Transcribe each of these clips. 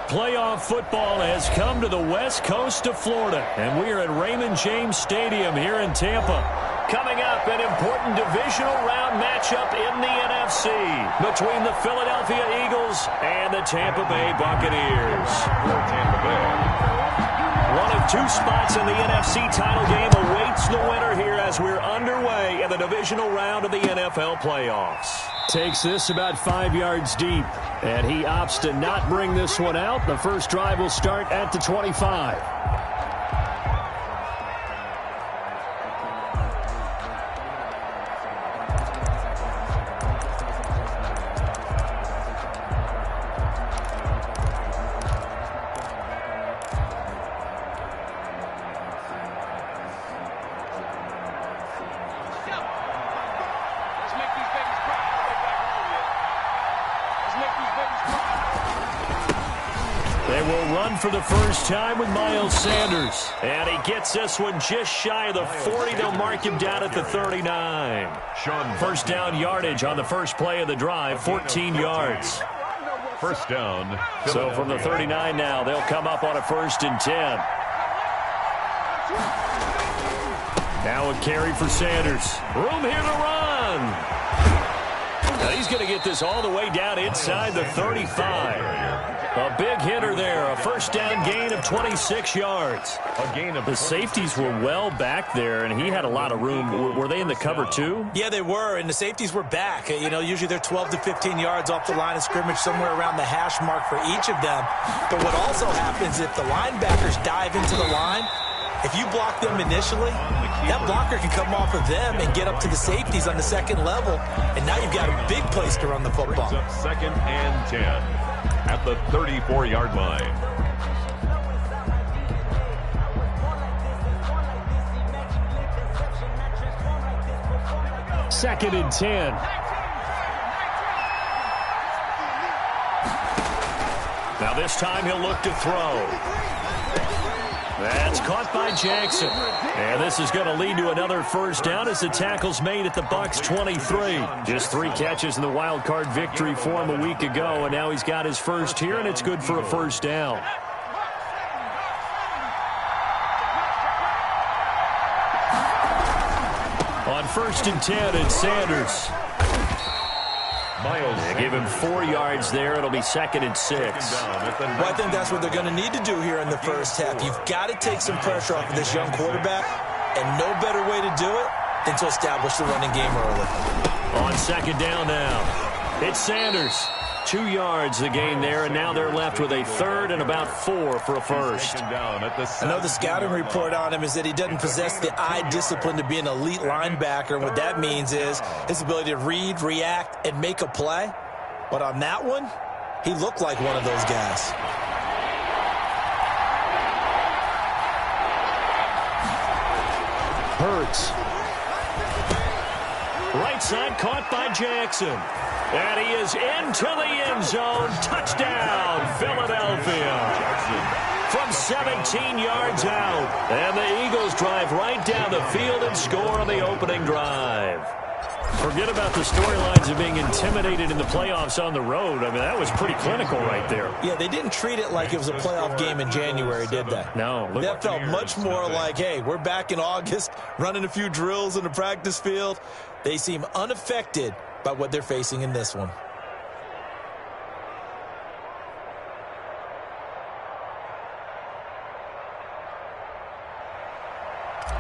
Playoff football has come to the west coast of Florida, and we are at Raymond James Stadium here in Tampa. Coming up, an important divisional round matchup in the NFC between the Philadelphia Eagles and the Tampa Bay Buccaneers. One of two spots in the NFC title game awaits the winner here as we're underway in the divisional round of the NFL playoffs. Takes this about 5 yards deep, and he opts to not bring this one out. The first drive will start at the 25. They will run for the first time with Miles Sanders. And he gets this one just shy of the 40. They'll mark him down at the 39. First down yardage on the first play of the drive, 14 yards. First down. So from the 39 now, they'll come up on a 1st and 10. Now a carry for Sanders. Room here to run. Now he's going to get this all the way down inside the 35. A big hitter there. A first down gain of 26 yards. The safeties were well back there, and he had a lot of room. Were they in the cover too? Yeah, they were, and the safeties were back. You know, usually they're 12 to 15 yards off the line of scrimmage, somewhere around the hash mark for each of them. But what also happens if the linebackers dive into the line, if you block them initially, that blocker can come off of them and get up to the safeties on the second level, and now you've got a big place to run the football. Brings up 2nd and 10 at the 34-yard line. Second and 10. Now this time he'll look to throw. That's caught by Jackson. And this is going to lead to another first down as the tackle's made at the Bucs 23. Just 3 catches in the wild card victory for him a week ago, and now he's got his first here, and it's good for a first down. On 1st and 10, it's Sanders. They give him 4 yards there. It'll be 2nd and 6. Well, I think that's what they're going to need to do here in the first half. You've got to take some pressure off of this young quarterback, and no better way to do it than to establish the running game early. On 2nd down now, it's Sanders. 2 yards the gain there, and now they're left with a 3rd and about 4 for a first. I know the scouting report on him is that he doesn't possess the eye discipline to be an elite linebacker, and what that means is his ability to read, react, and make a play. But on that one, he looked like one of those guys. Hurts. Right side caught by Jackson. And he is into the end zone. Touchdown, Philadelphia. From 17 yards out. And the Eagles drive right down the field and score on the opening drive. Forget about the storylines of being intimidated in the playoffs on the road. I mean, that was pretty clinical right there. Yeah, they didn't treat it like it was a playoff game in January, did they? No. That felt much more like, hey, we're back in August, running a few drills in the practice field. They seem unaffected by what they're facing in this one.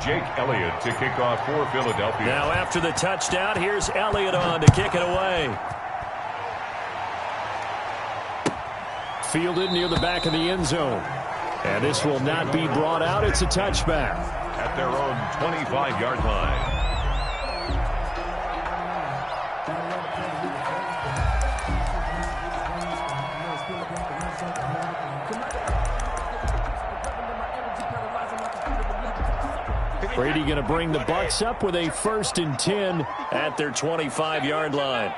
Jake Elliott to kick off for Philadelphia. Now after the touchdown, here's Elliott on to kick it away. Fielded near the back of the end zone. And this will not be brought out. It's a touchback. At their own 25-yard line. Brady going to bring the Bucs up with a 1st and 10 at their 25-yard line.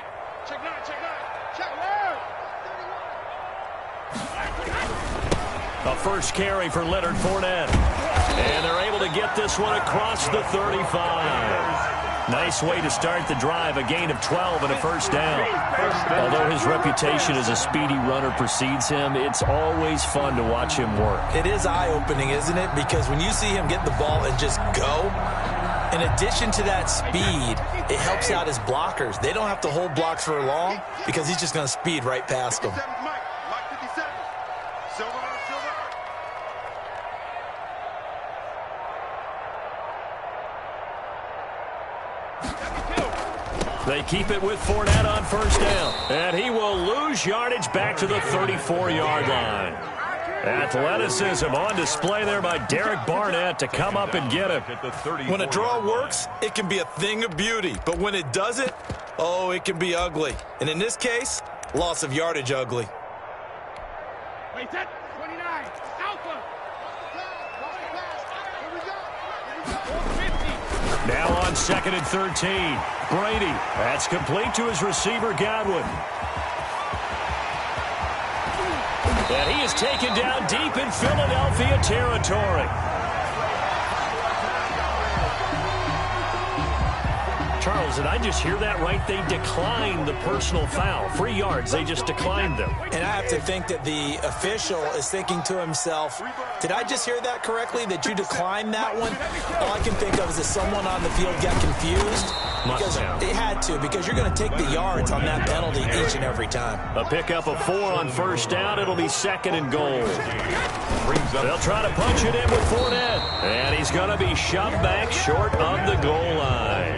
A first carry for Leonard Fournette. And they're able to get this one across the 35. Nice way to start the drive, a gain of 12 and a first down. Although his reputation as a speedy runner precedes him, it's always fun to watch him work. It is eye-opening, isn't it? Because when you see him get the ball and just go, in addition to that speed, it helps out his blockers. They don't have to hold blocks for long because he's just going to speed right past them. They keep it with Fournette on first down. And he will lose yardage back to the 34-yard line. Athleticism on display there by Derek Barnett to come up and get him. When a draw works, it can be a thing of beauty. But when it doesn't, oh, it can be ugly. And in this case, loss of yardage ugly. Wait, that 29. Alpha. Now on 2nd and 13. Brady. That's complete to his receiver, Godwin. And he is taken down deep in Philadelphia territory. Charles, did I just hear that right? They declined the personal foul. 3 yards, they just declined them. And I have to think that the official is thinking to himself, did I just hear that correctly, that you declined that one? All I can think of is that someone on the field got confused. Because they had to, because you're going to take the yards on that penalty each and every time. A pickup of 4 on first down. It'll be 2nd and goal. They'll try to punch it in with Fournette. And he's going to be shoved back short of the goal line.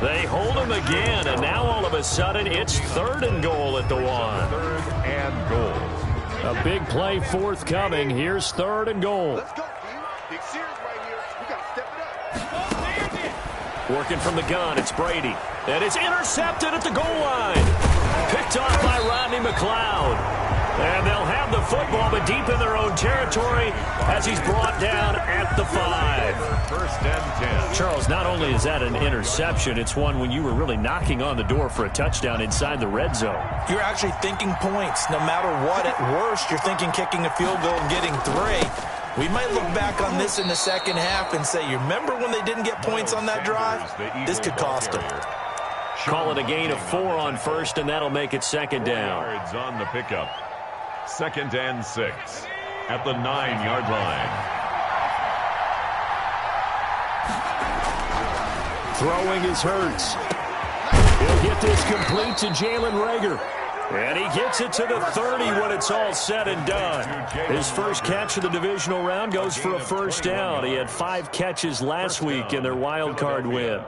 They hold him again, and now all of a sudden it's 3rd and goal at the 1. 3rd and goal. A big play forthcoming. Here's 3rd and goal. Let's go, Big Sears right here. We got to step it up. Working from the gun, it's Brady. And it's intercepted at the goal line. Picked off by Rodney McLeod. And they'll have the football, but deep in their own territory as he's brought down at the 5. 1st and 10. Charles, not only is that an interception, it's one when you were really knocking on the door for a touchdown inside the red zone. You're actually thinking points. No matter what, at worst, you're thinking kicking a field goal and getting 3. We might look back on this in the second half and say, you remember when they didn't get points on that drive? This could cost them. Call it a gain of 4 on first, and that'll make it 2nd down. Yards on the pickup. 2nd and 6 at the 9-yard line. Throwing is Hurts. He'll get this complete to Jalen Reagor. And he gets it to the 30 when it's all said and done. His first catch of the divisional round goes for a first down. He had 5 catches last week in their wild card win.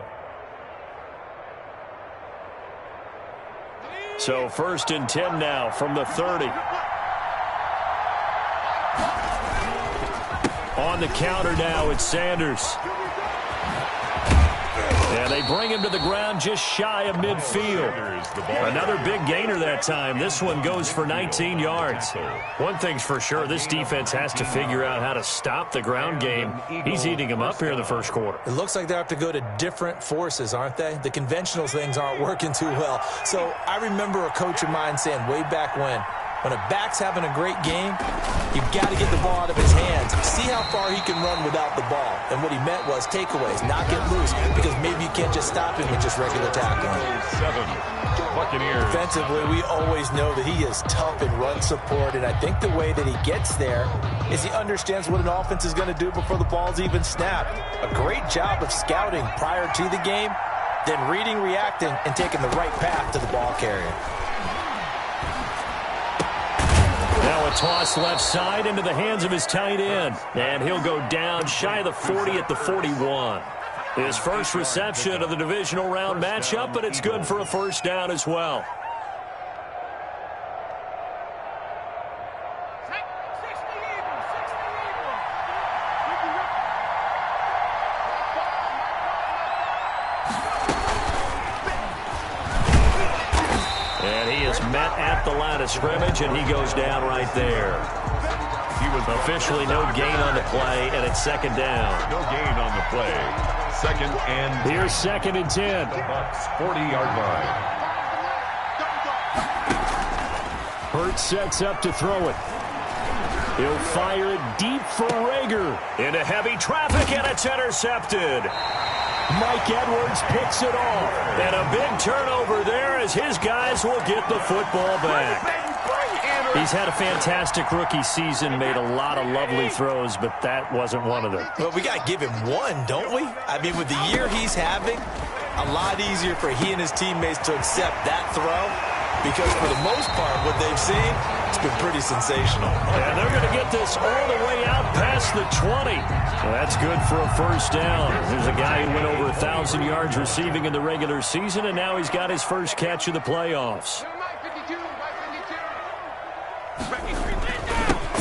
So 1st and 10 now from the 30. On the counter now, it's Sanders. And they bring him to the ground just shy of midfield. Another big gainer that time. This one goes for 19 yards. One thing's for sure, this defense has to figure out how to stop the ground game. He's eating them up here in the first quarter. It looks like they have to go to different forces, aren't they? The conventional things aren't working too well. So I remember a coach of mine saying way back when a back's having a great game, you've got to get the ball out of his hands. See how far he can run without the ball. And what he meant was takeaways, not get loose, because maybe you can't just stop him with just regular tackling. 7 Buccaneers. Defensively, we always know that he is tough in run support, and I think the way that he gets there is he understands what an offense is going to do before the ball's even snapped. A great job of scouting prior to the game, then reading, reacting, and taking the right path to the ball carrier. Now a toss left side into the hands of his tight end. And he'll go down shy of the 40 at the 41. His first reception of the divisional round matchup, but it's good for a first down as well. Met at the line of scrimmage, and he goes down right there. He was officially no gain on the play, and it's 2nd down. No gain on the play. 2nd and 10. Here's 2nd and 10. The Bucs 40-yard line. Hurts sets up to throw it. He'll fire it deep for Reagor. Into heavy traffic, and it's intercepted. Mike Edwards picks it off. And a big turnover there as his guys will get the football back. He's had a fantastic rookie season, made a lot of lovely throws, but that wasn't one of them. Well, we got to give him one, don't we? I mean, with the year he's having, a lot easier for he and his teammates to accept that throw because for the most part, what they've seen, it's been pretty sensational. And they're going to get this all the way out past the 20. So that's good for a first down. There's a guy who went over 1,000 yards receiving in the regular season, and now he's got his first catch of the playoffs.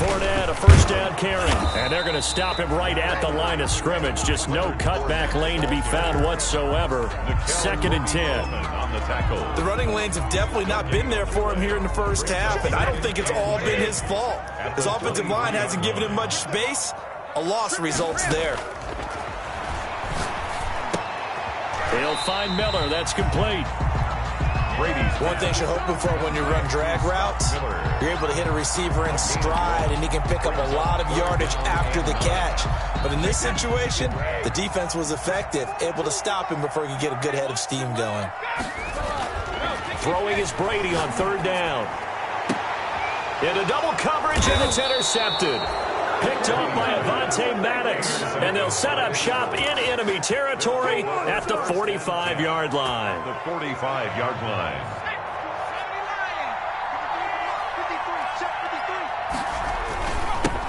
Fournette, a first down carry. And they're going to stop him right at the line of scrimmage. Just no cutback lane to be found whatsoever. 2nd and 10. The running lanes have definitely not been there for him here in the first half, and I don't think it's all been his fault. His offensive line hasn't given him much space. A loss results there. He'll find Miller. That's complete. One thing you're hoping for when you run drag routes, you're able to hit a receiver in stride, and he can pick up a lot of yardage after the catch. But in this situation, the defense was effective, able to stop him before he could get a good head of steam going. Throwing is Brady on 3rd down. Into double coverage, and it's intercepted. Picked up by Avonte Maddox, and they'll set up shop in enemy territory at the 45-yard line. The 45-yard line.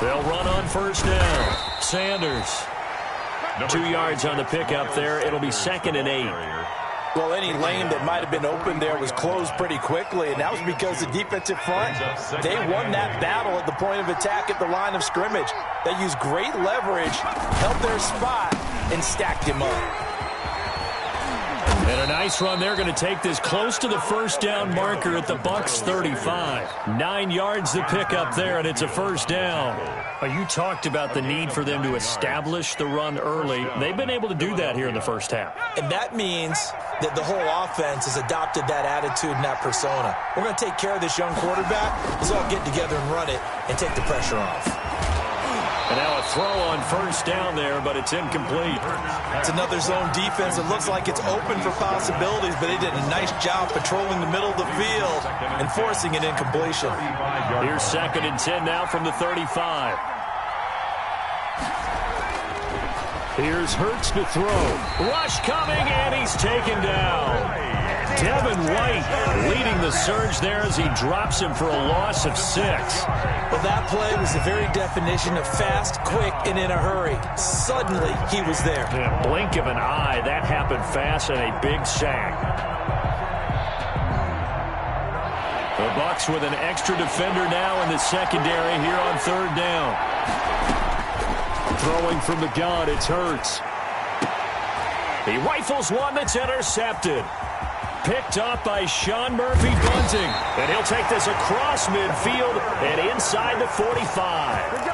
They'll run on first down. Sanders. 2 yards on the pickup there. It'll be 2nd and 8. Well, any lane that might have been open there was closed pretty quickly, and that was because the defensive front, they won that battle at the point of attack at the line of scrimmage. They used great leverage, held their spot, and stacked him up. And a nice run. They're going to take this close to the first down marker at the Bucs 35. 9 yards to pick up there, and it's a first down. You talked about the need for them to establish the run early. They've been able to do that here in the first half. And that means that the whole offense has adopted that attitude and that persona. We're going to take care of this young quarterback. Let's all get together and run it and take the pressure off. And now a throw on first down there, but it's incomplete. It's another zone defense. It looks like it's open for possibilities, but they did a nice job patrolling the middle of the field and forcing an incompletion. Here's 2nd and 10 now from the 35. Here's Hurts to throw. Rush coming, and he's taken down. Devin White leading the surge there as he drops him for a loss of 6. Well, that play was the very definition of fast, quick, and in a hurry. Suddenly, he was there. Yeah, blink of an eye, that happened fast, and a big sack. The Bucs with an extra defender now in the secondary here on 3rd down. Throwing from the gun, it's Hurts. He rifles one that's intercepted. Picked up by Sean Murphy-Bunting. And he'll take this across midfield and inside the 45.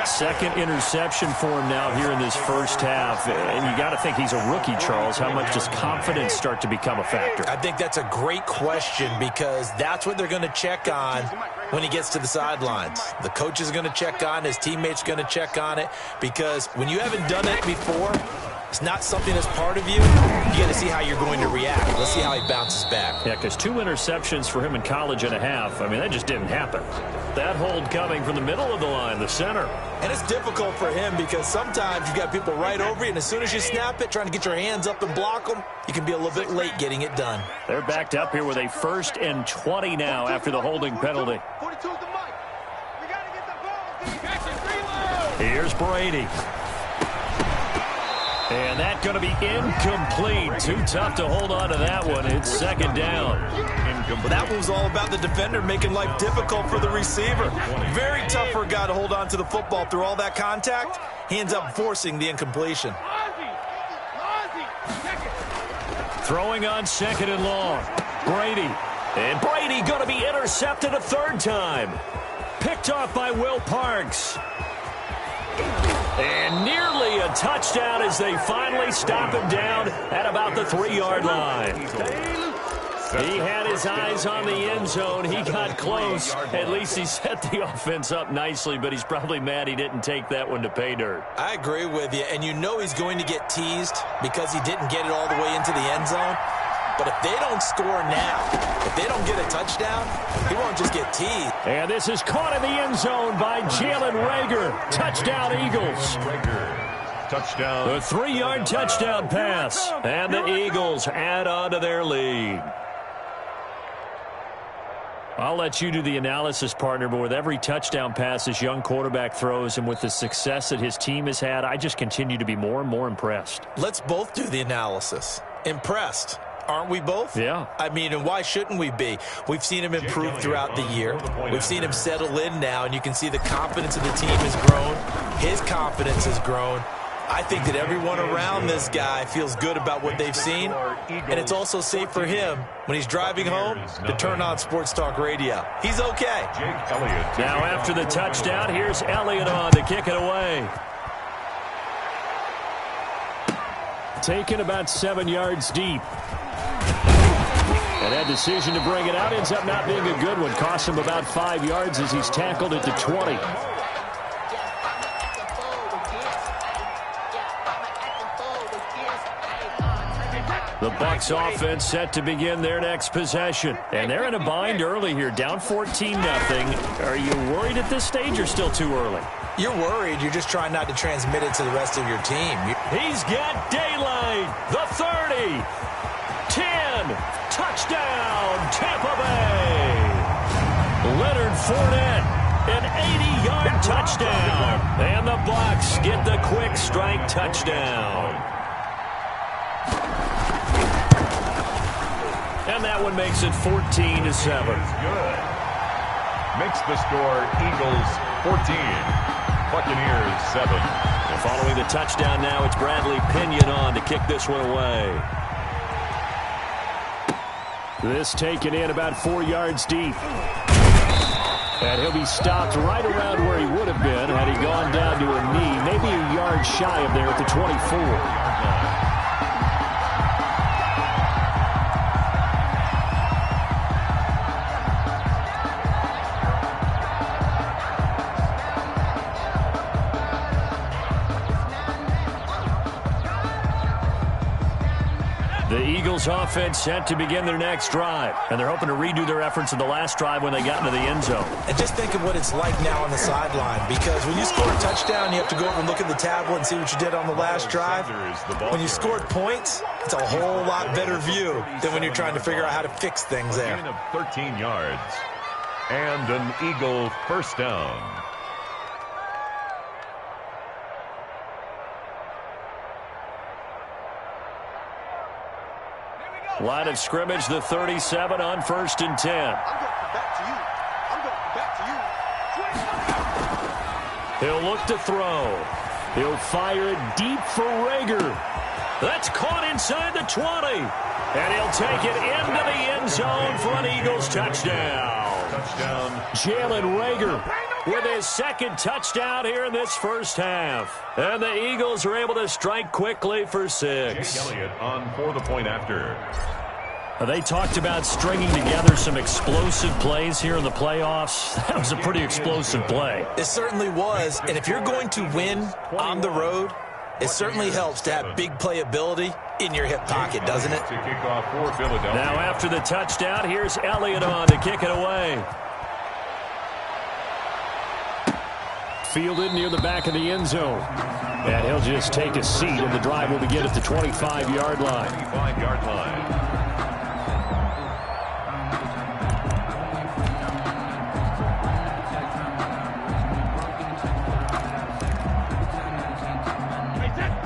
2nd interception for him now here in this first half. And you got to think he's a rookie, Charles. How much does confidence start to become a factor? I think that's a great question because that's what they're going to check on when he gets to the sidelines. The coach is going to check on it. His teammates going to check on it because when you haven't done it before, it's not something that's part of you. You got to see how you're going to react. Let's see how he bounces back. Yeah, because 2 interceptions for him in college and a half. I mean, that just didn't happen. That hold coming from the middle of the line, the center. And it's difficult for him because sometimes you've got people right over you, and as soon as you snap it, trying to get your hands up and block them, you can be a little bit late getting it done. They're backed up here with a 1st and 20 now after the holding penalty. Here's Brady. And that's going to be incomplete. Too tough to hold on to that one. It's 2nd down. That was all about the defender making life difficult for the receiver. Very tough for a guy to hold on to the football through all that contact. He ends up forcing the incompletion. Throwing on 2nd and long. Brady. And Brady going to be intercepted a 3rd time. Picked off by Will Parks. And nearly a touchdown as they finally stop him down at about the 3-yard line. He had his eyes on the end zone. He got close. At least he set the offense up nicely, but he's probably mad he didn't take that one to pay dirt. I agree with you, and you know he's going to get teased because he didn't get it all the way into the end zone. But if they don't score now, if they don't get a touchdown, he won't just get teased. And this is caught in the end zone by Jalen Reagor. Touchdown, Eagles. Touchdown. The 3-yard touchdown pass. And the Eagles add on to their lead. I'll let you do the analysis, partner, but with every touchdown pass this young quarterback throws and with the success that his team has had, I just continue to be more and more impressed. Let's both do the analysis. Impressed. Aren't we both? Yeah. I mean, and why shouldn't we be? We've seen him improve throughout the year. We've seen him settle in now, and you can see the confidence of the team has grown. His confidence has grown. I think that everyone around this guy feels good about what they've seen, and it's also safe for him when he's driving home to turn on Sports Talk Radio. He's okay. Now after the touchdown, here's Elliott on to kick it away. Taken about 7 yards deep. And that decision to bring it out ends up not being a good one. Cost him about 5 yards as he's tackled at the 20. The Bucs offense set to begin their next possession. And they're in a bind early here, down 14-0. Are you worried at this stage or still too early? You're worried. You're just trying not to transmit it to the rest of your team. He's got daylight. The 30. 10. Touchdown, Tampa Bay. Leonard Fournette, an 80-yard touchdown. And the Bucs get the quick strike touchdown. And that one makes it 14-7. Good. Makes the score Eagles 14, Buccaneers 7. And following the touchdown now, it's Bradley Pinion on to kick this one away. This taken in about 4 yards deep. And he'll be stopped right around where he would have been had he gone down to a knee, maybe a yard shy of there at the 24. The Eagles offense set to begin their next drive, and they're hoping to redo their efforts in the last drive when they got into the end zone. And just think of what it's like now on the sideline, because when you score a touchdown, you have to go over and look at the tablet and see what you did on the last drive. When you scored points, it's a whole lot better view than when you're trying to figure out how to fix things there. Gain of 13 yards and an Eagle first down. Line of scrimmage, the 37 on 1st and 10. I'm going back to you. He'll look to throw. He'll fire it deep for Reagor. That's caught inside the 20. And he'll take it into the end zone for an Eagles touchdown. Jalen Reagor with his second touchdown here in this first half. And the Eagles are able to strike quickly for 6. Jake Elliott on for the point after. They talked about stringing together some explosive plays here in the playoffs. That was a pretty explosive play. It certainly was. And if you're going to win on the road, it certainly helps to have big playability in your hip pocket, doesn't it? To kick off for Philadelphia. Now after the touchdown, here's Elliott on to kick it away. Fielded near the back of the end zone. And he'll just take a seat, and the drive will begin at the 25-yard line. 25-yard line.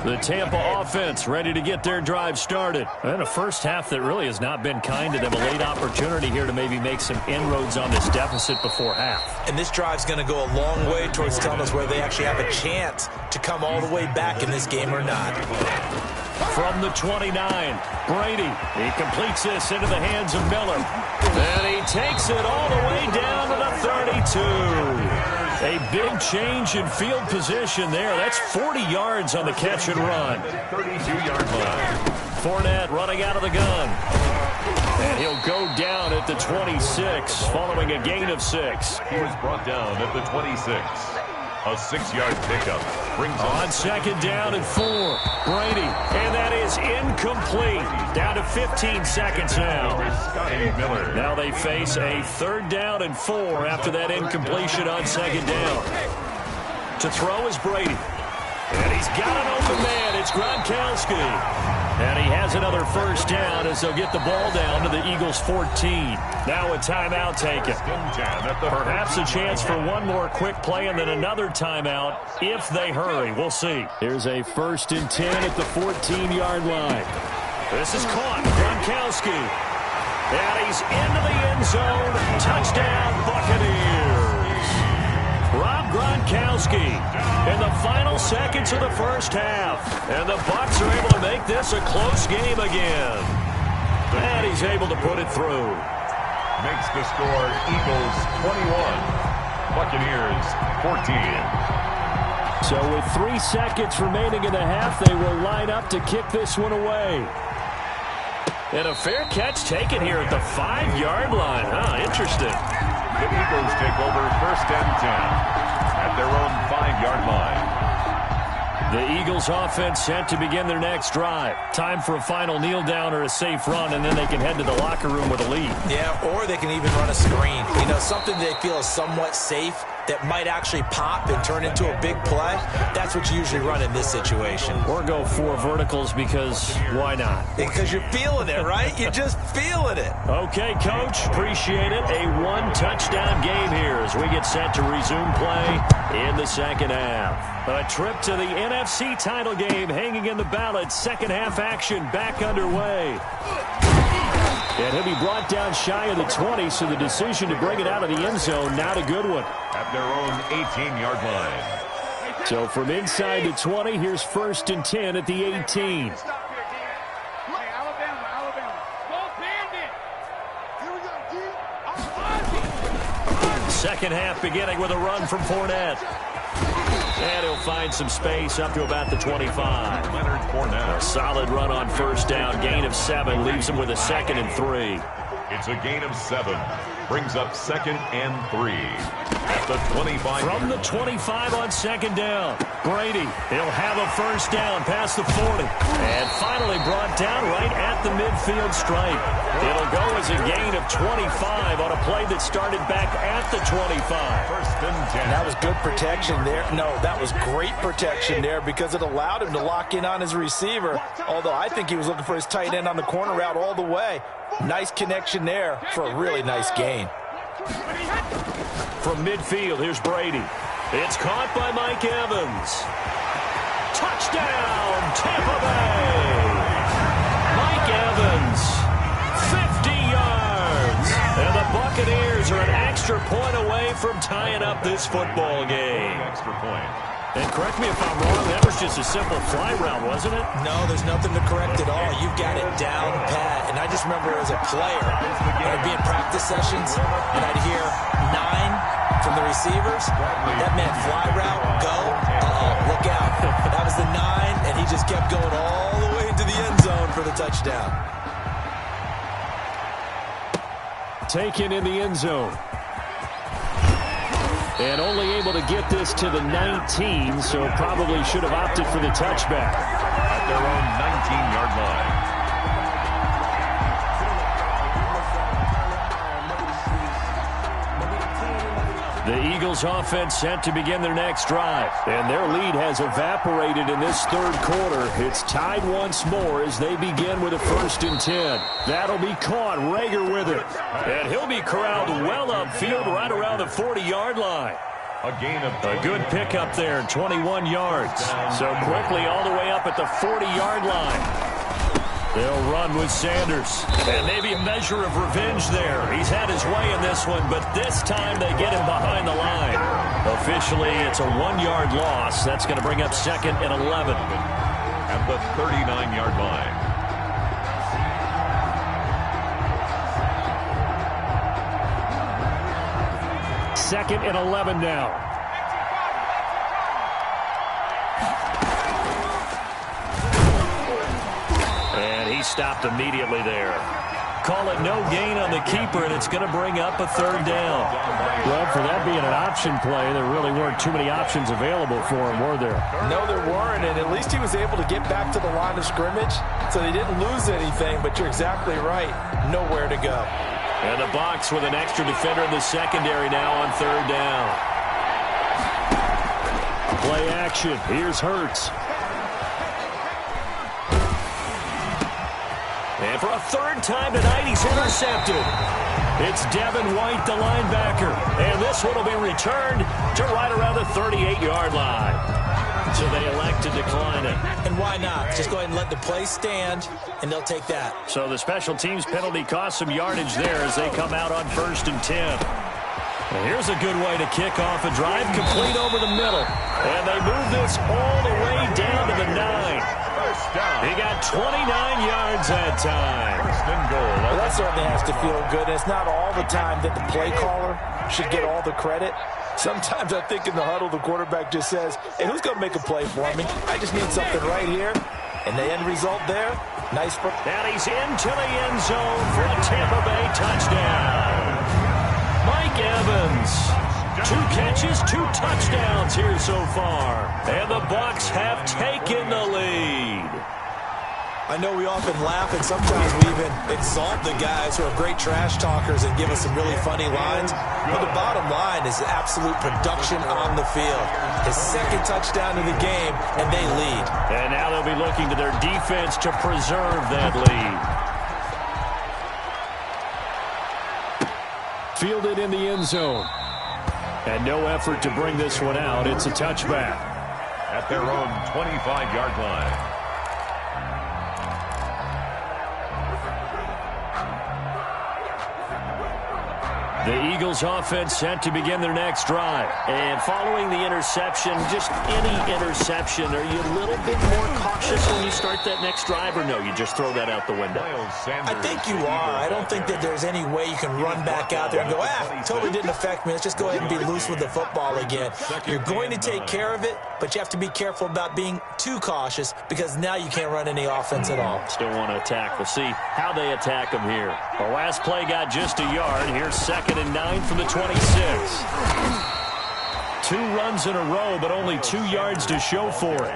The Tampa offense ready to get their drive started. And a first half that really has not been kind to them. A late opportunity here to maybe make some inroads on this deficit before half. And this drive's going to go a long way towards telling us whether they actually have a chance to come all the way back in this game or not. From the 29, Brady. He completes this into the hands of Miller. And he takes it all the way down to the 32. A big change in field position there. That's 40 yards on the catch and run. 32-yard line. Fournette running out of the gun. And he'll go down at the 26 following a gain of 6. He was brought down at the 26. A 6-yard pickup brings on second down and 4. Brady, and that is incomplete. Down to 15 seconds now. Now they face a 3rd down and 4 after that incompletion on second down. To throw is Brady. And he's got an open man. It's Gronkowski. And he has another 1st down as they'll get the ball down to the Eagles' 14. Now a timeout taken. Perhaps a chance for one more quick play and then another timeout if they hurry. We'll see. Here's a 1st and 10 at the 14-yard line. This is caught. Gronkowski. And he's into the end zone. Touchdown, Buccaneers. Rob Gronkowski in the final seconds of the 1st half. And the Bucs are able to make this a close game again. And he's able to put it through. Makes the score Eagles 21, Buccaneers 14. So with 3 seconds remaining in the half, they will line up to kick this one away. And a fair catch taken here at the 5-yard line. Interesting. The Eagles take over 1st and 10 at their own 5-yard line. The Eagles offense set to begin their next drive. Time for a final kneel down or a safe run, and then they can head to the locker room with a lead. Yeah, or they can even run a screen. You know, something they feel is somewhat safe that might actually pop and turn into a big play. That's what you usually run in this situation. Or go 4 verticals because why not? Because you're feeling it, right? You're just feeling it. Okay, Coach. Appreciate it. A 1-touchdown game here as we get set to resume play in the second half. A trip to the NFC title game hanging in the balance. Second half action back underway. And he'll be brought down shy of the 20, so the decision to bring it out of the end zone, not a good one. At their own 18-yard line. So from inside the 20, here's 1st and 10 at the 18. Second half beginning with a run from Fournette. And he'll find some space up to about the 25. Leonard Fournette. A solid run on 1st down. Gain of 7 leaves him with a 2nd and 3. It's a gain of 7. Brings up 2nd and 3. At the 25. From the 25 on 2nd down. Brady, he'll have a 1st down past the 40. And finally brought down right at the midfield stripe. It'll go as a gain of 25 on a play that started back at the 25. 1st and 10. That was good protection there. No, that was great protection there because it allowed him to lock in on his receiver. Although I think he was looking for his tight end on the corner route all the way. Nice connection there for a really nice gain. From midfield, here's Brady. It's caught by Mike Evans. Touchdown, Tampa Bay. Mike Evans, 50 yards. And the Buccaneers are an extra point away from tying up this football game. Extra point. And correct me if I'm wrong, that was just a simple fly route, wasn't it? No, there's nothing to correct at all. You've got it down pat. And I just remember as a player, when I'd be in practice sessions, and I'd hear 9 from the receivers. That meant fly route, go. Look out. That was the 9, and he just kept going all the way to the end zone for the touchdown. Taken in the end zone. And only able to get this to the 19, so probably should have opted for the touchback. At their own 19-yard line. The Eagles offense set to begin their next drive. And their lead has evaporated in this 3rd quarter. It's tied once more as they begin with a 1st and 10. That'll be caught. Rager with it. And he'll be corralled well upfield right around the 40-yard line. A gain of a good pickup there, 21 yards. So quickly all the way up at the 40-yard line. They'll run with Sanders. And maybe a measure of revenge there. He's had his way in this one, but this time they get him behind the line. Officially, it's a 1-yard loss. That's going to bring up 2nd and 11. At the 39-yard line. Second and 11 now. And he stopped immediately there. Call it no gain on the keeper, and it's going to bring up a third down. Well, for that being an option play, there really weren't too many options available for him, were there? No, there weren't, and at least he was able to get back to the line of scrimmage, so they didn't lose anything, but you're exactly right. Nowhere to go. And the Bucs with an extra defender in the secondary now on third down. Play action. Here's Hurts. And for a third time tonight, he's intercepted. It's Devin White, the linebacker. And this one will be returned to right around the 38-yard line. So they elect to decline it. And why not? Just go ahead and let the play stand, and they'll take that. So the special teams penalty cost some yardage there as they come out on 1st and 10. And here's a good way to kick off a drive, complete over the middle. And they move this all the way down to the 9. He got 29 yards that time. First and goal. Well, that certainly has to feel good. It's not all the time that the play caller should get all the credit. Sometimes I think in the huddle, the quarterback just says, hey, who's going to make a play for me? I just need something right here. And the end result there, nice. And he's into the end zone for a Tampa Bay touchdown. Mike Evans. 2 catches, 2 touchdowns here so far. And the Bucs have taken the lead. I know we often laugh, and sometimes we even exalt the guys who are great trash talkers and give us some really funny lines. But the bottom line is absolute production on the field. His 2nd touchdown of the game, and they lead. And now they'll be looking to their defense to preserve that lead. Fielded in the end zone. And no effort to bring this one out. It's a touchback. At their own 25-yard line. The Eagles offense set to begin their next drive. And following the interception, just any interception, are you a little bit more cautious when you start that next drive, or no, you just throw that out the window? I think you are. I don't think that there's any way you can run back out there and go, totally didn't affect me. Let's just go ahead and be loose with the football again. You're going to take care of it, but you have to be careful about being too cautious because now you can't run any offense at all. Still want to attack. We'll see how they attack them here. The last play got just a yard. Here's 2nd and 9 from the 26. 2 runs in a row, but only 2 yards to show for it.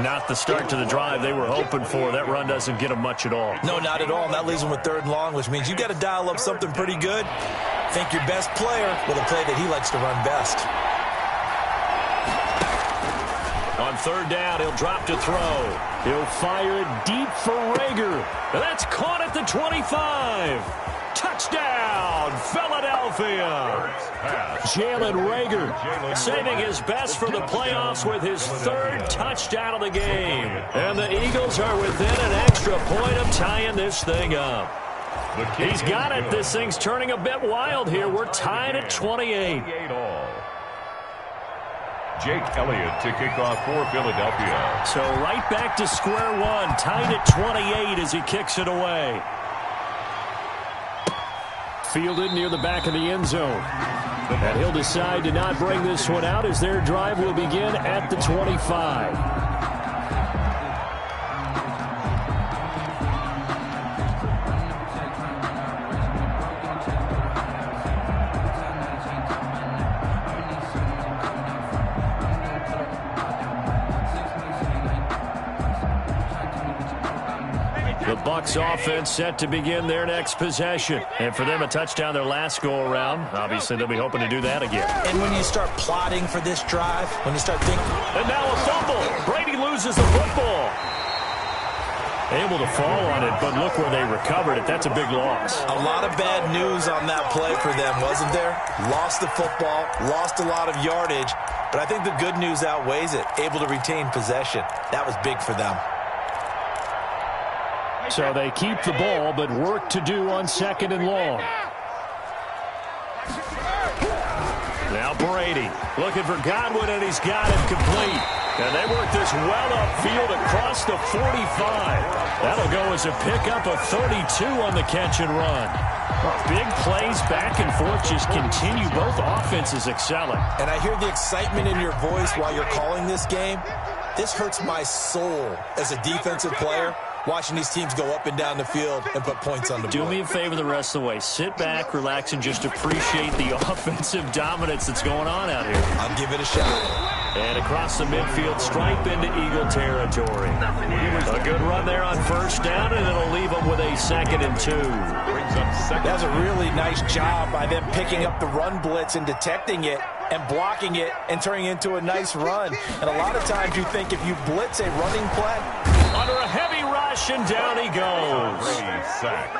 Not the start to the drive they were hoping for. That run doesn't get them much at all. No, not at all. And that leaves them with 3rd and long, which means you got to dial up something pretty good. Think your best player with a play that he likes to run best. On 3rd down, he'll drop to throw. He'll fire it deep for Rager. And that's caught at the 25. Touchdown, Philadelphia. Jalen Rager saving his best for the playoffs with his 3rd touchdown of the game. And the Eagles are within an extra point of tying this thing up. He's got it. This thing's turning a bit wild here. We're tied at 28. Jake Elliott to kick off for Philadelphia. So right back to square one, tied at 28 as he kicks it away. Fielded near the back of the end zone. And he'll decide to not bring this one out as their drive will begin at the 25. The Bucs offense set to begin their next possession. And for them, a touchdown their last go-around. Obviously, they'll be hoping to do that again. And when you start plotting for this drive, when you start thinking... And now a fumble. Brady loses the football. Able to fall on it, but look where they recovered it. That's a big loss. A lot of bad news on that play for them, wasn't there? Lost the football, lost a lot of yardage, but I think the good news outweighs it. Able to retain possession. That was big for them. So they keep the ball, but work to do on 2nd and long. Now Brady looking for Godwin, and he's got it complete. And they work this well upfield across the 45. That'll go as a pickup of 32 on the catch and run. Big plays back and forth just continue. Both offenses excelling. And I hear the excitement in your voice while you're calling this game. This hurts my soul as a defensive player. watching these teams go up and down the field and put points on the board. Do me a favor the rest of the way. Sit back, relax, and just appreciate the offensive dominance that's going on out here. I'll give it a shot. And across the midfield stripe into Eagle territory. A good run there on first down, and it'll leave them with a 2nd and 2. That was a really nice job by them picking up the run blitz and detecting it and blocking it and turning it into a nice run. And a lot of times you think if you blitz a running play, under a heavy rush, and down he goes.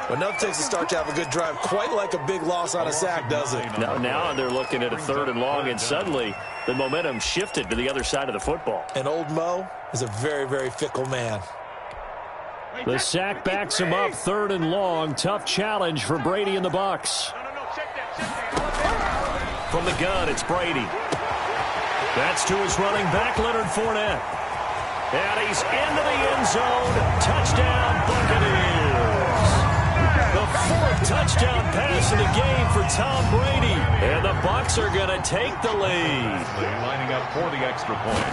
But enough takes to start to have a good drive. Quite like a big loss on a sack, does it? Now they're looking at a 3rd and long, and suddenly the momentum shifted to the other side of the football. And old Mo is a very, very fickle man. The sack backs him up, 3rd and long. Tough challenge for Brady and the Bucs. From the gun, it's Brady. That's to his running back, Leonard Fournette. And he's into the end zone. Touchdown, Buccaneers. The 4th touchdown pass of the game for Tom Brady. And the Bucs are going to take the lead. Lining up for the extra point.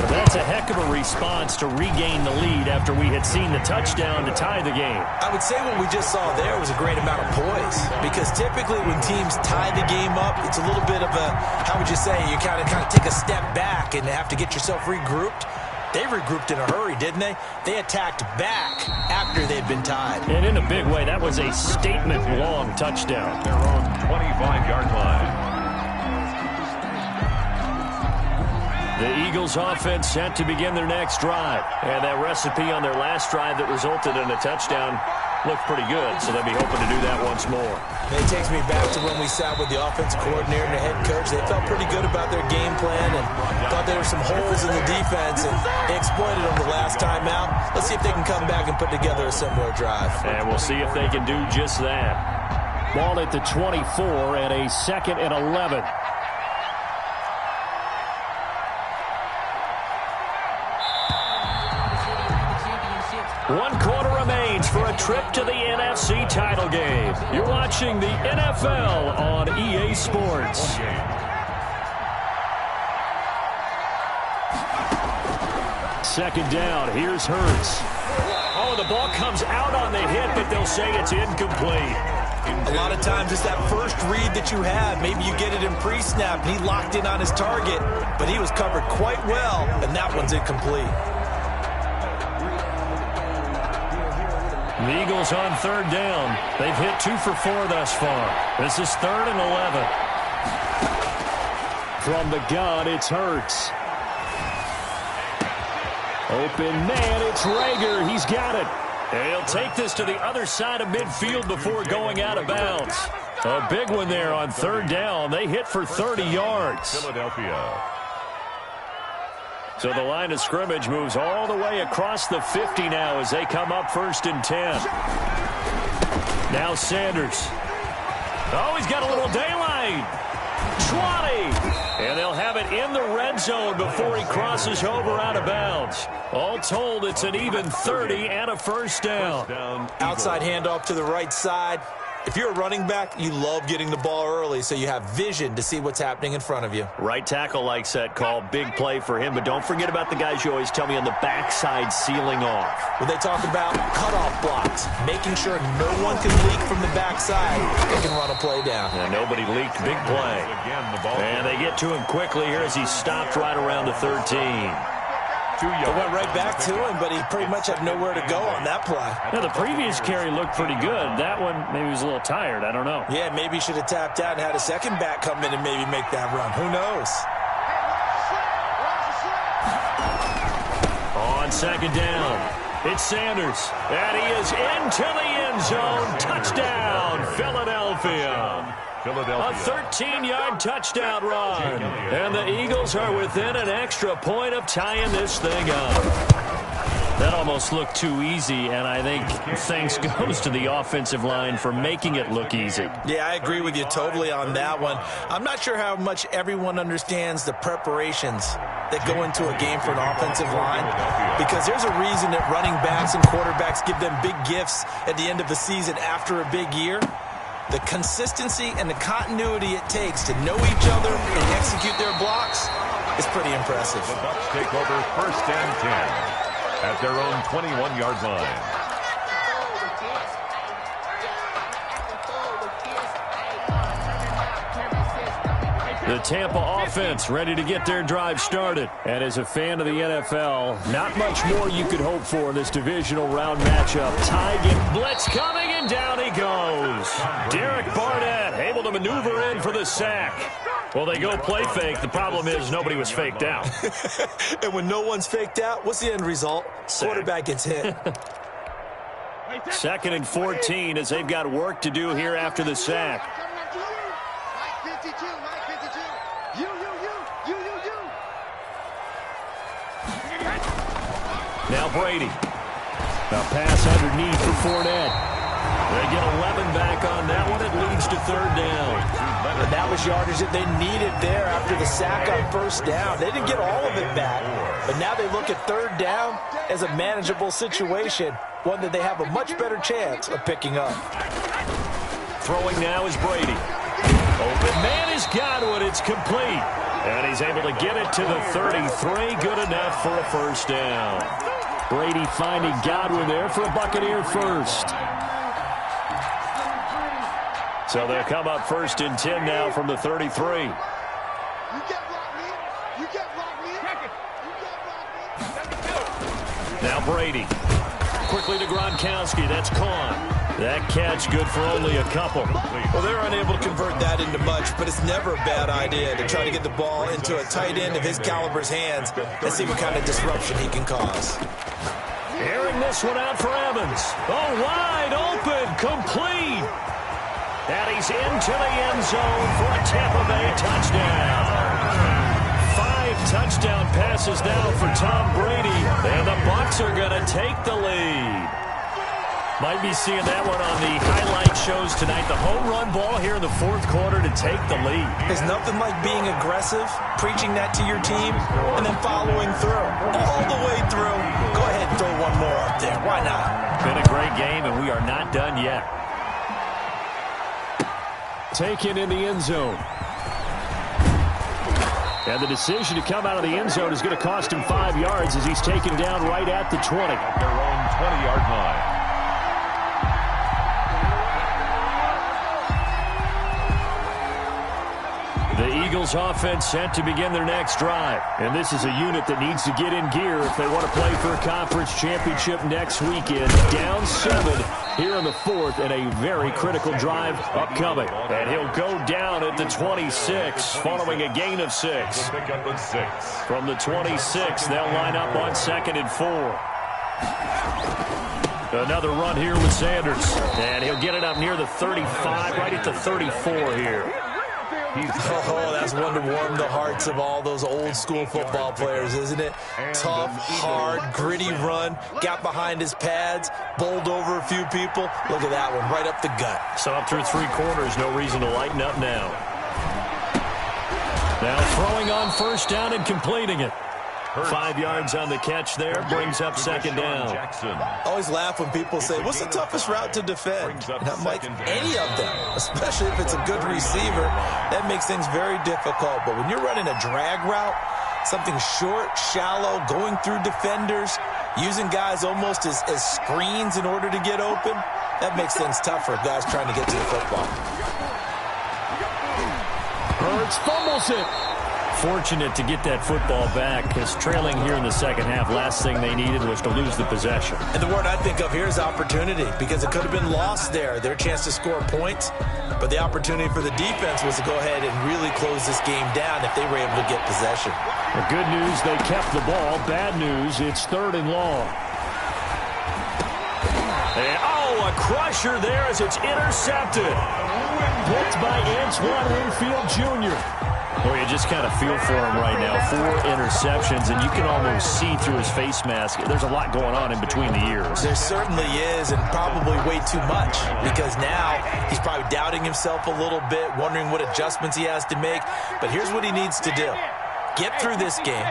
That's a heck of a response to regain the lead after we had seen the touchdown to tie the game. I would say what we just saw there was a great amount of poise, because typically when teams tie the game up, it's a little bit of a, how would you say, you kind of take a step back and have to get yourself regrouped. They regrouped in a hurry, didn't they? They attacked back after they'd been tied. And in a big way, that was a statement-long touchdown. Their own 25-yard line. The Eagles offense set to begin their next drive. And that recipe on their last drive that resulted in a touchdown looked pretty good, so they'll be hoping to do that once more. It takes me back to when we sat with the offensive coordinator and the head coach. They felt pretty good about their game plan and thought there were some holes in the defense, and they exploited them the last time out. Let's see if they can come back and put together a similar drive. And we'll see if they can do just that. Ball at the 24 and a 2nd and 11. One quarter remains for a trip to the NFC title game. You're watching the NFL on EA Sports. Second down. Here's Hurts. Oh, the ball comes out on the hit, but they'll say it's incomplete. A lot of times it's that first read that you have. Maybe you get it in pre-snap, and he locked in on his target, but he was covered quite well, and that one's incomplete. The Eagles on 3rd down. They've hit 2 for 4 thus far. This is 3rd and 11. From the gun, it's Hurts. Open man, it's Rager. He's got it. And he'll take this to the other side of midfield before going out of bounds. A big one there on 3rd down. They hit for 30 yards. Philadelphia. So the line of scrimmage moves all the way across the 50 now as they come up 1st and 10. Now Sanders. Oh, he's got a little daylight. 20. And they'll have it in the red zone before he crosses over out of bounds. All told, it's an even 30 and a 1st down. Outside handoff to the right side. If you're a running back, you love getting the ball early so you have vision to see what's happening in front of you. Right tackle likes that call. Big play for him. But don't forget about the guys you always tell me on the backside sealing off. When they talk about cutoff blocks, making sure no one can leak from the backside, they can run a play down. And nobody leaked. Big play. And they get to him quickly here as he stopped right around the 13. They went right back to him, but he pretty much had nowhere to go on that play. Yeah, the previous carry looked pretty good. That one, maybe he was a little tired. I don't know. Yeah, maybe he should have tapped out and had a second back come in and maybe make that run. Who knows? On 2nd down, it's Sanders. And he is into the end zone. Touchdown, Philadelphia. A 13-yard touchdown run. And the Eagles are within an extra point of tying this thing up. That almost looked too easy, and I think thanks goes to the offensive line for making it look easy. Yeah, I agree with you totally on that one. I'm not sure how much everyone understands the preparations that go into a game for an offensive line, because there's a reason that running backs and quarterbacks give them big gifts at the end of the season after a big year. The consistency and the continuity it takes to know each other and execute their blocks is pretty impressive. The Bucs take over 1st and 10. at their own 21-yard line. The Tampa offense ready to get their drive started. And as a fan of the NFL, not much more you could hope for in this divisional round matchup. Tigers blitz coming, and down he goes. Derek Barnett able to maneuver in for the sack. Well, they go play fake. The problem is nobody was faked out. And when no one's faked out, what's the end result? Sack. Quarterback gets hit. 2nd and 14 as they've got work to do here after the sack. Now Brady. A pass underneath for Fournette. They get 11 back on that one. It leads to 3rd down. And that was yardage that they needed there after the sack on 1st down. They didn't get all of it back, but now they look at 3rd down as a manageable situation, one that they have a much better chance of picking up. Throwing now is Brady. Open man is Godwin. It's complete. And he's able to get it to the 33. Good enough for a 1st down. Brady finding Godwin there for a Buccaneer first. So they'll come up 1st and 10 now from the 33. Now Brady. Quickly to Gronkowski. That's Kahn. That catch good for only a couple. Well, they're unable to convert that into much, but it's never a bad idea to try to get the ball into a tight end of his caliber's hands and see what kind of disruption he can cause. Airing this one out for Evans. Oh, wide open, complete. And he's into the end zone for a Tampa Bay touchdown. 5 touchdown passes now for Tom Brady, and the Bucs are going to take the lead. Might be seeing that one on the highlight shows tonight. The home run ball here in the 4th quarter to take the lead. There's nothing like being aggressive, preaching that to your team, and then following through. All the way through. Go ahead and throw one more up there. Why not? Been a great game, and we are not done yet. Taken in the end zone. And the decision to come out of the end zone is going to cost him 5 yards as he's taken down right at the 20. Their own 20-yard line. The Eagles offense set to begin their next drive. And this is a unit that needs to get in gear if they want to play for a conference championship next weekend. Down 7 here in the 4th, and a very critical drive upcoming. And he'll go down at the 26 following a gain of 6. From the 26, they'll line up on 2nd and 4. Another run here with Sanders. And he'll get it up near the 35, right at the 34 here. Oh, that's one to warm the hearts of all those old school football players, isn't it? Tough, hard, gritty run, got behind his pads, bowled over a few people. Look at that one, right up the gut. So up through 3 quarters, no reason to lighten up now. Now throwing on 1st down and completing it. 5 yards on the catch there, brings up 2nd down. I always laugh when people say, what's the toughest route to defend? And I'm like, any of them, especially if it's a good receiver. That makes things very difficult. But when you're running a drag route, something short, shallow, going through defenders, using guys almost as screens in order to get open, that makes things tough for guys trying to get to the football. Hurts fumbles it. Fortunate to get that football back, because trailing here in the 2nd half, last thing they needed was to lose the possession. And the word I think of here is opportunity, because it could have been lost there, their chance to score points. But the opportunity for the defense was to go ahead and really close this game down if they were able to get possession. The good news, they kept the ball. Bad news, it's 3rd and long. And, a crusher there as it's intercepted. Picked by Antoine Winfield Jr. Well, you just kind of feel for him right now. 4 interceptions, and you can almost see through his face mask. There's a lot going on in between the ears. There certainly is, and probably way too much, because now he's probably doubting himself a little bit, wondering what adjustments he has to make. But here's what he needs to do. Get through this game.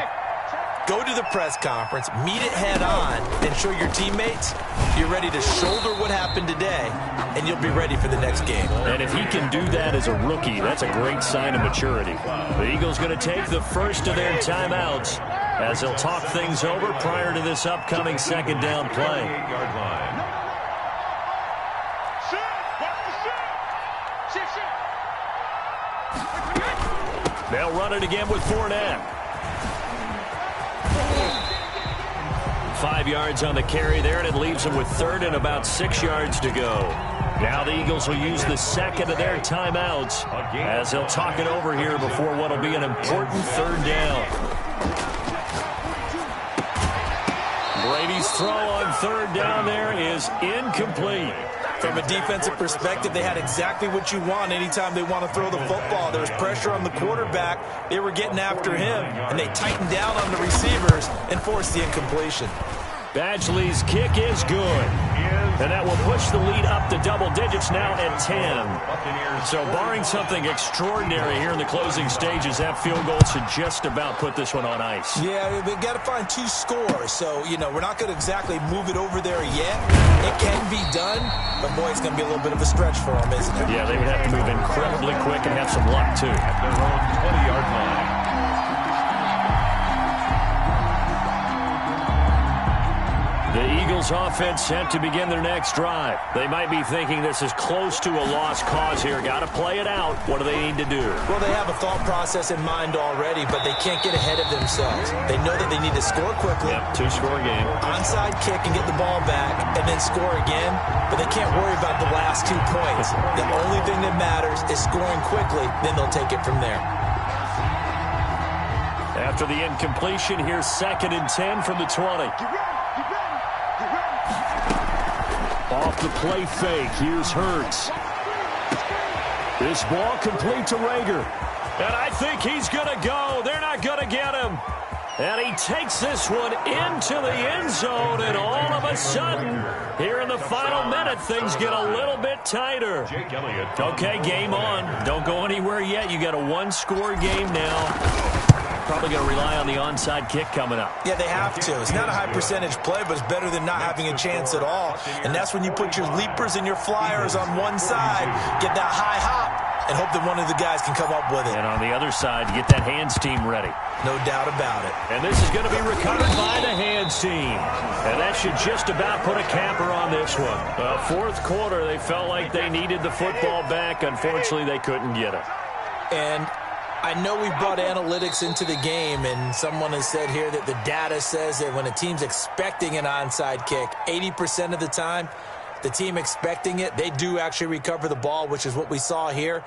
Go to the press conference, meet it head on, and show your teammates you're ready to shoulder what happened today, and you'll be ready for the next game. And if he can do that as a rookie, that's a great sign of maturity. The Eagles going to take the first of their timeouts. as he'll talk things over prior to this upcoming second down play. 28-yard line. They'll run it again with Fournette. 5 yards on the carry there, and it leaves them with third and about 6 yards to go. Now the Eagles will use the second of their timeouts as they'll talk it over here before what will be an important third down. Brady's throw on third down there is incomplete. From a defensive perspective, they had exactly what you want anytime they want to throw the football. There was pressure on the quarterback. They were getting after him, and they tightened down on the receivers and forced the incompletion. Badgley's kick is good. And that will push the lead up to double digits now at 10. So barring something extraordinary here in the closing stages, that field goal should just about put this one on ice. Yeah, we've got to find 2 scores. So, we're not going to exactly move it over there yet. It can be done, but boy, it's going to be a little bit of a stretch for them, isn't it? Yeah, they would have to move incredibly quick and have some luck, too. At their own 20-yard line. The Eagles offense set to begin their next drive. They might be thinking this is close to a lost cause here. Got to play it out. What do they need to do? Well, they have a thought process in mind already, but they can't get ahead of themselves. They know that they need to score quickly. Yep, 2-score game. Onside kick and get the ball back and then score again, but they can't worry about the last 2 points. The only thing that matters is scoring quickly, then they'll take it from there. After the incompletion, here's 2nd and 10 from the 20. Off the play fake, here's Hurts. This ball complete to Rager. And I think he's going to go. They're not going to get him. And he takes this one into the end zone, and all of a sudden, here in the final minute, things get a little bit tighter. Okay, game on. Don't go anywhere yet. You got a 1-score game now. Probably going to rely on the onside kick coming up. Yeah, they have to. It's not a high percentage play, but it's better than not having a chance at all. And that's when you put your leapers and your flyers on one side, get that high hop, and hope that one of the guys can come up with it. And on the other side, get that hands team ready. No doubt about it. And this is going to be recovered by the hands team. And that should just about put a capper on this one. Fourth quarter, they felt like they needed the football back. Unfortunately, they couldn't get it. And I know we brought analytics into the game, and someone has said here that the data says that when a team's expecting an onside kick, 80% of the time, the team expecting it, they do actually recover the ball, which is what we saw here.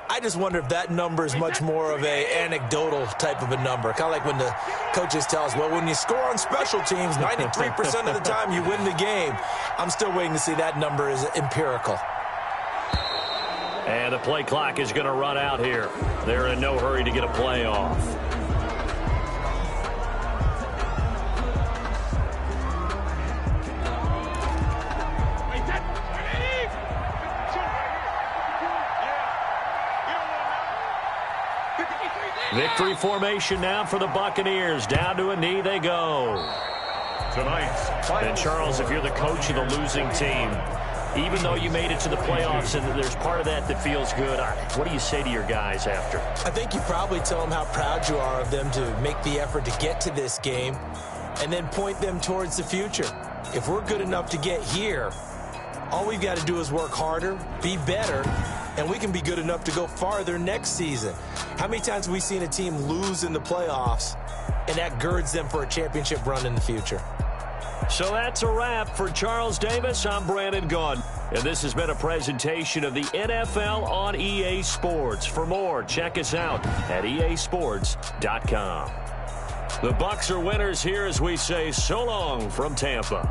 I just wonder if that number is much more of a anecdotal type of a number. Kind of like when the coaches tell us, well, when you score on special teams, 93% of the time you win the game. I'm still waiting to see that number is empirical. And the play clock is going to run out here. They're in no hurry to get a play off. Victory formation now for the Buccaneers. Down to a knee they go. And Charles, if you're the coach of the losing team, even though you made it to the playoffs and there's part of that that feels good, what do you say to your guys after? I think you probably tell them how proud you are of them to make the effort to get to this game and then point them towards the future. If we're good enough to get here, all we've got to do is work harder, be better, and we can be good enough to go farther next season. How many times have we seen a team lose in the playoffs, and that girds them for a championship run in the future? So that's a wrap for Charles Davis. I'm Brandon Gaudin, and this has been a presentation of the NFL on EA Sports. For more, check us out at easports.com. The Bucs are winners here as we say so long from Tampa.